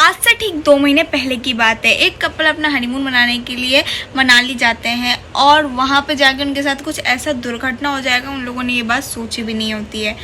आज से ठीक 2 महीने पहले की बात है। एक कपल अपना हनीमून मनाने के लिए मनाली जाते हैं और वहाँ पे जाके उनके साथ कुछ ऐसा दुर्घटना हो जाएगा, उन लोगों ने ये बात सोची भी नहीं होती है।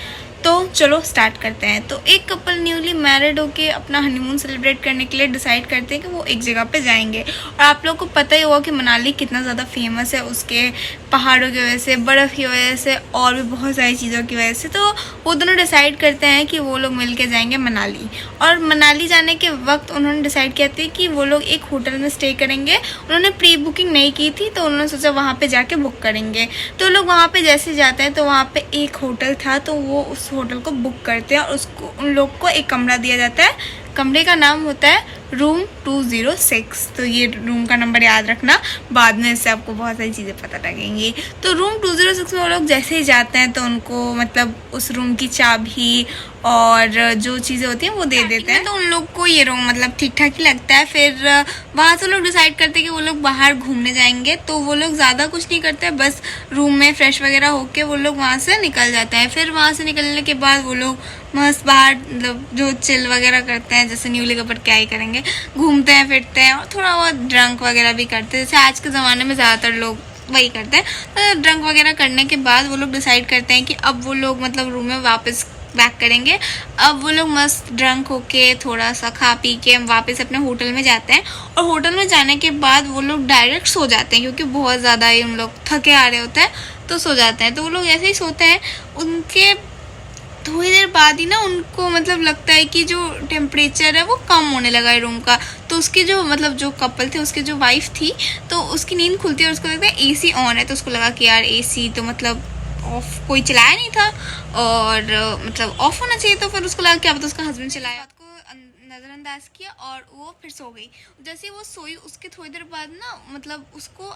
तो चलो स्टार्ट करते हैं। तो एक कपल न्यूली मैरिड होके अपना हनीमून सेलिब्रेट करने के लिए डिसाइड करते हैं कि वो एक जगह पे जाएंगे। और आप लोग को पता ही होगा कि मनाली कितना ज़्यादा फेमस है उसके पहाड़ों की वजह से, बर्फ़ की वजह से और भी बहुत सारी चीज़ों की वजह से। तो वो दोनों डिसाइड करते हैं कि वो लोग मिल के जाएंगे मनाली। और मनाली जाने के वक्त उन्होंने डिसाइड किया था कि वो लोग एक होटल में स्टे करेंगे। उन्होंने प्री बुकिंग नहीं की थी तो उन्होंने सोचा वहाँ पे जाके बुक करेंगे। तो लोग वहाँ पे जैसे जाते हैं तो वहाँ पे एक होटल था, तो वो उस होटल को बुक करते हैं और उसको उन लोग को एक कमरा दिया जाता है। कमरे का नाम होता है रूम 206। तो ये रूम का नंबर याद रखना, बाद में इससे आपको बहुत सारी चीज़ें पता लगेंगी। तो रूम 206 में वो लोग जैसे ही जाते हैं तो उनको मतलब उस रूम की चाबी और जो चीज़ें होती हैं वो दे देते हैं। तो उन लोग को ये रूम मतलब ठीक ठाक ही लगता है। फिर वहाँ से लोग डिसाइड करते हैं कि वो लोग बाहर घूमने जाएंगे। तो वो लोग ज़्यादा कुछ नहीं करते, बस रूम में फ्रेश वगैरह होके वो लोग वहाँ से निकल जाते हैं। फिर वहाँ से निकलने के बाद वो लोग मस्त बाहर मतलब जो चिल वगैरह करते हैं, जैसे न्यूली कपल क्या ही करेंगे, घूमते हैं फिरते हैं और थोड़ा बहुत ड्रंक वगैरह भी करते हैं। जैसे आज के ज़माने में ज़्यादातर लोग वही करते हैं। तो ड्रंक वगैरह करने के बाद वो लोग डिसाइड करते हैं कि अब वो लोग मतलब रूम में वापस बैक करेंगे। अब वो लोग मस्त ड्रंक होके थोड़ा सा खा पी के वापस अपने होटल में जाते हैं। और होटल में जाने के बाद वो लोग डायरेक्ट सो जाते हैं, क्योंकि बहुत ज़्यादा ही उन लोग थके आ रहे होते हैं तो सो जाते हैं। तो वो लोग ऐसे ही सोते हैं, उनके थोड़ी देर बाद ही ना उनको मतलब लगता है कि जो टेम्परेचर है वो कम होने लगा है रूम का। तो उसकी जो मतलब जो कपल थे, उसकी जो वाइफ थी, तो उसकी नींद खुलती है और उसको लगता है एसी ऑन है। तो उसको लगा कि यार एसी तो मतलब ऑफ कोई चलाया नहीं था और मतलब ऑफ होना चाहिए। तो फिर उसको लगा क्या पता उसका हस्बैंड चलाया, नज़रअंदाज किया और वो फिर सो गई। जैसे वो सोई उसके थोड़ी देर बाद ना मतलब उसको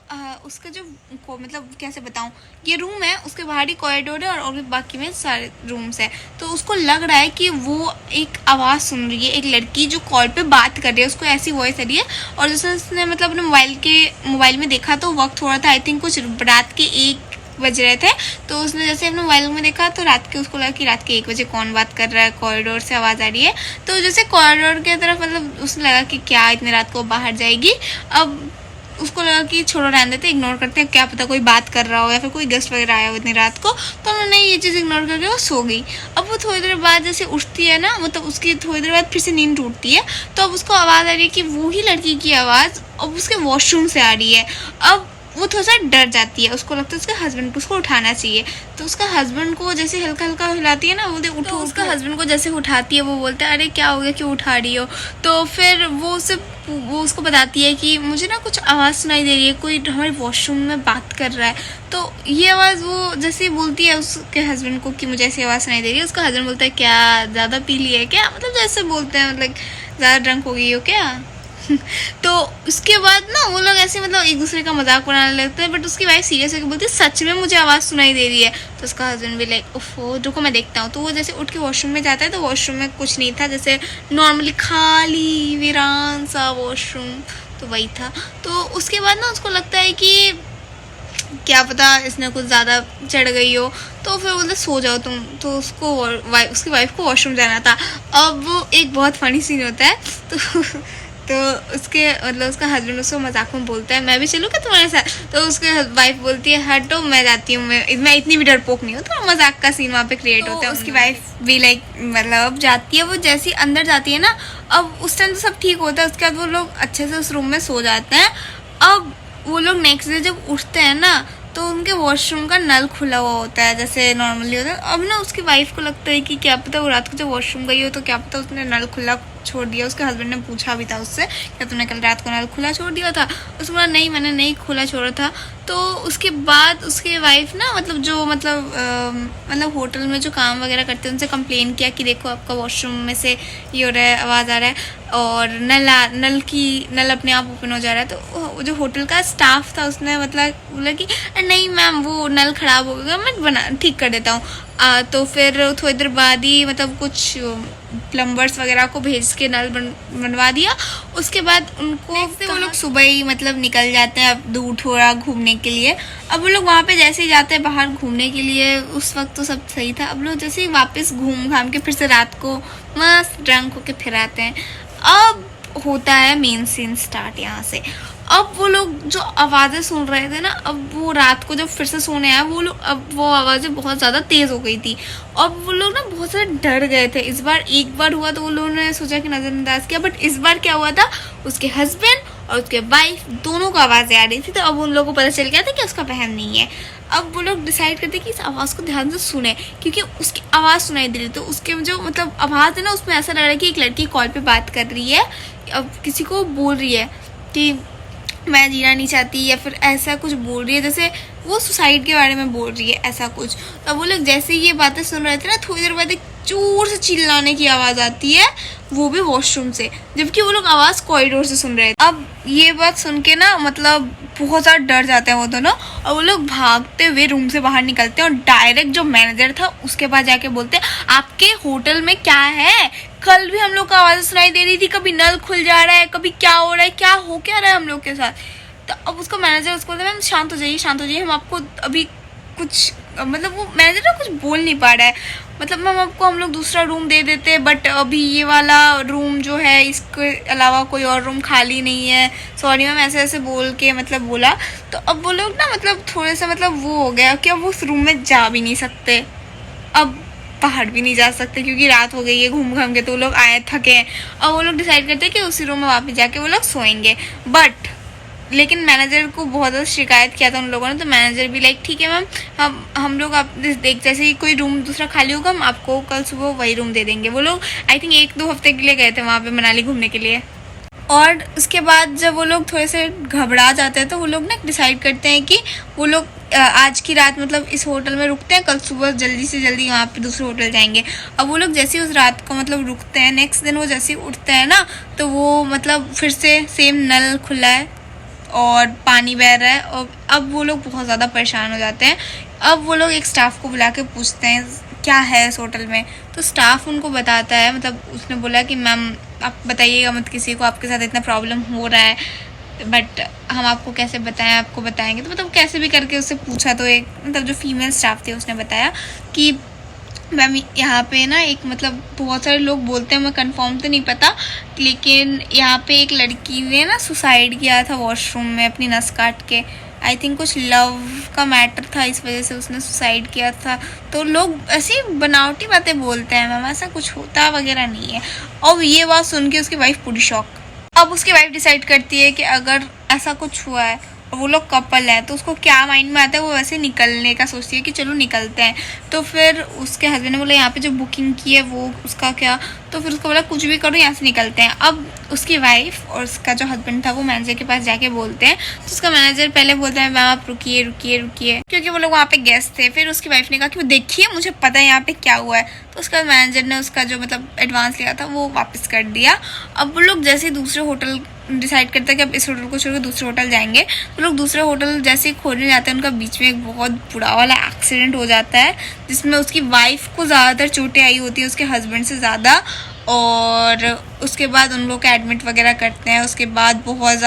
उसका जो को मतलब कैसे बताऊँ, ये रूम है, उसके बाहर ही कॉरिडोर है और भी बाकी में सारे रूम्स है। तो उसको लग रहा है कि वो एक आवाज़ सुन रही है, एक लड़की जो कॉल पे बात कर रही है, उसको ऐसी वॉइस आ रही है। और जैसे उसने मतलब अपने मोबाइल में देखा तो वक्त हो रहा था आई थिंक कुछ रात के 1 बज रहे थे। तो उसने जैसे अपने मोबाइल में देखा तो रात के उसको लगा कि रात के 1 बजे कौन बात कर रहा है, कॉरिडोर से आवाज़ आ रही है। तो जैसे कॉरिडोर की तरफ मतलब उसने लगा कि क्या इतनी रात को बाहर जाएगी। अब उसको लगा कि छोड़ो रहने देते, इग्नोर करते हैं, क्या पता कोई बात कर रहा हो या फिर कोई गेस्ट वगैरह आया हो इतनी रात को। तो उन्होंने ये चीज़ इग्नोर करके वो सो गई। अब वो थोड़ी देर बाद जैसे उठती है ना, मतलब उसकी थोड़ी देर बाद फिर से नींद टूटती है। तो अब उसको आवाज़ आ रही है कि वो ही लड़की की आवाज़ अब उसके वॉशरूम से आ रही है। अब वो थोड़ा सा डर जाती है, उसको लगता है उसके हस्बैंड को उसको उठाना चाहिए। तो उसका हस्बैंड को जैसे हल्का हल्का हिलाती है ना, बोलते उठो। तो उसका हस्बैंड को जैसे उठाती है वो बोलता है अरे क्या हो गया, क्यों उठा रही हो। तो फिर वो उसको बताती है कि मुझे ना कुछ आवाज़ सुनाई दे रही है, कोई हमारे वॉशरूम में बात कर रहा है। तो ये आवाज़ वो जैसे ही बोलती है उसके हस्बैंड को कि मुझे ऐसी आवाज़ सुनाई दे रही है, उसका हस्बैंड बोलता है क्या ज़्यादा पी लिया है क्या, मतलब जैसे बोलते हैं मतलब ज़्यादा ड्रंक हो गई हो क्या। तो उसके बाद ना वो लोग ऐसे मतलब एक दूसरे का मजाक उड़ाने लगते हैं। बट उसकी वाइफ सीरियस होकर बोलती है सच में मुझे आवाज़ सुनाई दे रही है। तो उसका हस्बैंड भी लाइक ओफो रुको मैं देखता हूँ। तो वो जैसे उठ के वॉशरूम में जाता है तो वॉशरूम में कुछ नहीं था, जैसे नॉर्मली खाली वीरान सा वॉशरूम, तो वही था। तो उसके बाद ना उसको लगता है कि क्या पता इसने कुछ ज़्यादा चढ़ गई हो। तो फिर बोलते सो जाओ तुम। तो उसकी वाइफ को वॉशरूम जाना था। अब एक बहुत फनी सीन होता है। तो उसके मतलब उसका हस्बैंड उसको मजाक में बोलता है मैं भी चलूँ क्या तुम्हारे साथ। तो उसके वाइफ बोलती है हटो मैं जाती हूँ, मैं इतनी भी डरपोक नहीं हूँ। तो मजाक का सीन वहाँ पे क्रिएट होता है। उसकी वाइफ भी लाइक मतलब जाती है, वो जैसी अंदर जाती है ना, अब उस टाइम तो सब ठीक होता है। उसके बाद वो लोग अच्छे से उस रूम में सो जाते हैं। अब वो लोग नेक्स्ट डे जब उठते हैं ना तो उनके वॉशरूम का नल खुला हुआ होता है जैसे नॉर्मली होता है। अब ना उसकी वाइफ को लगता है कि क्या पता वो रात को जब वॉशरूम गई हो तो क्या पता उसने नल खुला छोड़ दिया। उसके हस्बैंड ने पूछा भी था उससे क्या तुमने कल रात को नल खुला छोड़ दिया था। उसने बोला नहीं मैंने नहीं खुला छोड़ा था। तो उसके बाद उसके वाइफ ना मतलब जो मतलब होटल में जो काम वगैरह करते हैं उनसे कंप्लेन किया कि देखो आपका वॉशरूम में से ये हो रहा है, आवाज़ आ रहा है और नल अपने आप ओपन हो जा रहा है। तो जो होटल का स्टाफ था उसने मतलब बोला कि नहीं मैम वो नल ख़राब हो गया, मैं ठीक कर देता हूँ। तो फिर थोड़ी देर बाद ही मतलब कुछ प्लम्बर्स वगैरह को भेज के नल बनवा दिया। उसके बाद उनको वो लोग सुबह ही मतलब निकल जाते हैं अब दूर थोड़ा घूमने के लिए। अब वो लोग वहाँ पे जैसे ही जाते हैं बाहर घूमने के लिए, उस वक्त तो सब सही था। अब लोग जैसे ही वापस घूम घाम के फिर से रात को मस्त ड्रंक होके फिर आते हैं। अब होता है मेन सीन स्टार्ट यहाँ से। अब वो लोग जो आवाज़ें सुन रहे थे ना, अब वो रात को जब फिर से सोने आए वो लोग, अब वो आवाज़ें बहुत ज़्यादा तेज़ हो गई थी। अब वो लोग ना बहुत सारे डर गए थे। इस बार एक बार हुआ तो वो लोगों ने सोचा कि नज़रअंदाज किया, बट इस बार क्या हुआ था, उसके हस्बैंड और उसके वाइफ दोनों को आवाज़ें आ रही थी। तो अब उन लोगों को पता चल गया था कि उसका बहन नहीं है। अब वो लोग डिसाइड करते कि इस आवाज़ को ध्यान से सुने, क्योंकि उसकी आवाज़ सुनाई दे रही। तो उसके जो मतलब आवाज़ है ना, उसमें ऐसा लग रहा है कि एक लड़की कॉल पे बात कर रही है, अब किसी को बोल रही है कि मैं जीना नहीं चाहती, या फिर ऐसा कुछ बोल रही है, जैसे वो सुसाइड के बारे में बोल रही है ऐसा कुछ। तो वो लोग जैसे ही ये बातें सुन रहे थे ना, थोड़ी देर बाद एक जोर से चिल्लाने की आवाज़ आती है, वो भी वॉशरूम से, जबकि वो लोग आवाज़ कॉरिडोर से सुन रहे थे। अब ये बात सुन के ना मतलब बहुत ज़्यादा डर जाते हैं वो दोनों, और वो लोग भागते हुए रूम से बाहर निकलते हैं और डायरेक्ट जो मैनेजर था उसके पास जाके बोलते हैं, आपके होटल में क्या है, कल भी हम लोग को आवाज़ सुनाई दे रही थी, कभी नल खुल जा रहा है, कभी क्या हो रहा है, क्या हो क्या रहा है हम लोग के साथ। तो अब उसका मैनेजर उसको बोलता है, मैम शांत हो जाइए, शांत हो जाइए, हम आपको अभी कुछ, मतलब वो मैनेजर ना कुछ बोल नहीं पा रहा है, मतलब मैम आपको हम लोग दूसरा रूम दे देते हैं, बट अभी ये वाला रूम जो है इसके अलावा कोई और रूम खाली नहीं है, सॉरी मैम, ऐसे ऐसे बोल के मतलब बोला। तो अब वो लोग ना मतलब थोड़े से मतलब वो हो गया कि अब वो उस रूम में जा भी नहीं सकते, अब बाहर भी नहीं जा सकते क्योंकि रात हो गई है, घूम घाम के तो वो लोग आए थके हैं। अब वो लोग डिसाइड करते हैं कि उसी रूम में वापस जाके वो लोग सोएंगे, बट लेकिन मैनेजर को बहुत ज़्यादा शिकायत किया था उन लोगों ने। तो मैनेजर भी लाइक ठीक है मैम, हम लोग आप देख, जैसे ही कोई रूम दूसरा खाली होगा हम आपको कल सुबह वही रूम दे देंगे। वो लोग आई थिंक 1-2 हफ्ते के लिए गए थे वहाँ पे मनाली घूमने के लिए। और उसके बाद जब वो लोग थोड़े से घबरा जाते हैं तो वो लोग ना डिसाइड करते हैं कि वो लोग आज की रात मतलब इस होटल में रुकते हैं, कल सुबह जल्दी से जल्दी वहाँ पे दूसरे होटल जाएंगे। अब वो लोग जैसे ही उस रात को मतलब रुकते हैं, नेक्स्ट दिन वो जैसे ही उठते हैं ना, तो वो मतलब फिर से सेम नल खुला है और पानी बह रहा है। और अब वो लोग बहुत ज़्यादा परेशान हो जाते हैं। अब वो लोग एक स्टाफ को बुला के पूछते हैं क्या है इस होटल में। तो स्टाफ उनको बताता है, मतलब उसने बोला कि मैम आप बताइएगा मत किसी को, आपके साथ इतना प्रॉब्लम हो रहा है, बट हम आपको कैसे बताएं, आपको बताएंगे। तो मतलब कैसे भी करके उससे पूछा, तो एक मतलब जो फीमेल स्टाफ थी उसने बताया कि मैम यहाँ पे ना एक मतलब बहुत सारे लोग बोलते हैं, मैं कंफर्म तो नहीं पता, लेकिन यहाँ पे एक लड़की ने ना सुसाइड किया था वॉशरूम में अपनी नस काट के। आई थिंक कुछ लव का मैटर था, इस वजह से उसने सुसाइड किया था। तो लोग ऐसी बनावटी बातें बोलते हैं मैम, ऐसा कुछ होता वगैरह नहीं है। और ये बात सुन के उसकी वाइफ पूरी शॉक। अब उसकी वाइफ डिसाइड करती है कि अगर ऐसा कुछ हुआ है और वो लोग कपल है, तो उसको क्या माइंड में आता है, वो वैसे निकलने का सोचती है कि चलो निकलते हैं। तो फिर उसके हस्बैंड ने बोला यहाँ पे जो बुकिंग की है वो उसका क्या, तो फिर उसको बोला कुछ भी करो यहाँ से निकलते हैं। अब उसकी वाइफ और उसका जो हस्बैंड था वो मैनेजर के पास जाके बोलते हैं। तो उसका मैनेजर पहले बोलता है मैम आप रुकिए रुकिए रुकिए, क्योंकि वो लोग वहाँ पे गेस्ट थे। फिर उसकी वाइफ ने कहा कि वो देखिए मुझे पता है यहाँ पे क्या हुआ है। तो उसका मैनेजर ने उसका जो मतलब एडवांस लिया था वो वापस कर दिया। अब वो लोग जैसे दूसरे होटल डिसाइड करते हैं कि अब इस होटल को छोड़कर दूसरे होटल जाएंगे, तो लोग दूसरे होटल जैसे खोलने जाते हैं, उनका बीच में एक बहुत बुरा वाला एक्सीडेंट हो जाता है, जिसमें उसकी वाइफ को ज़्यादातर चोटें आई होती है उसके हस्बैंड से ज़्यादा। और उसके बाद उन लोग का एडमिट वगैरह करते हैं। उसके बाद बहुत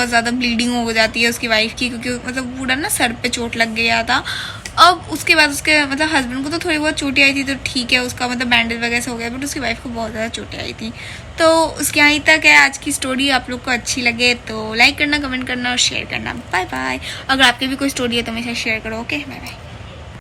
ज़्यादा ब्लीडिंग हो जाती है उसकी वाइफ की, क्योंकि मतलब पूरा ना सर पे चोट लग गया था। अब उसके बाद उसके मतलब हस्बैंड को तो थोड़ी बहुत चोटें आई थी, तो ठीक है उसका मतलब बैंडेज वगैरह से हो गया, बट उसकी वाइफ को बहुत ज़्यादा चोटें आई थी। तो उसके यहाँ तक है आज की स्टोरी। आप लोग को अच्छी लगे तो लाइक करना, कमेंट करना और शेयर करना। Bye bye. अगर आपकी भी कोई स्टोरी है तो मेरे साथ शेयर करो। Okay, bye bye.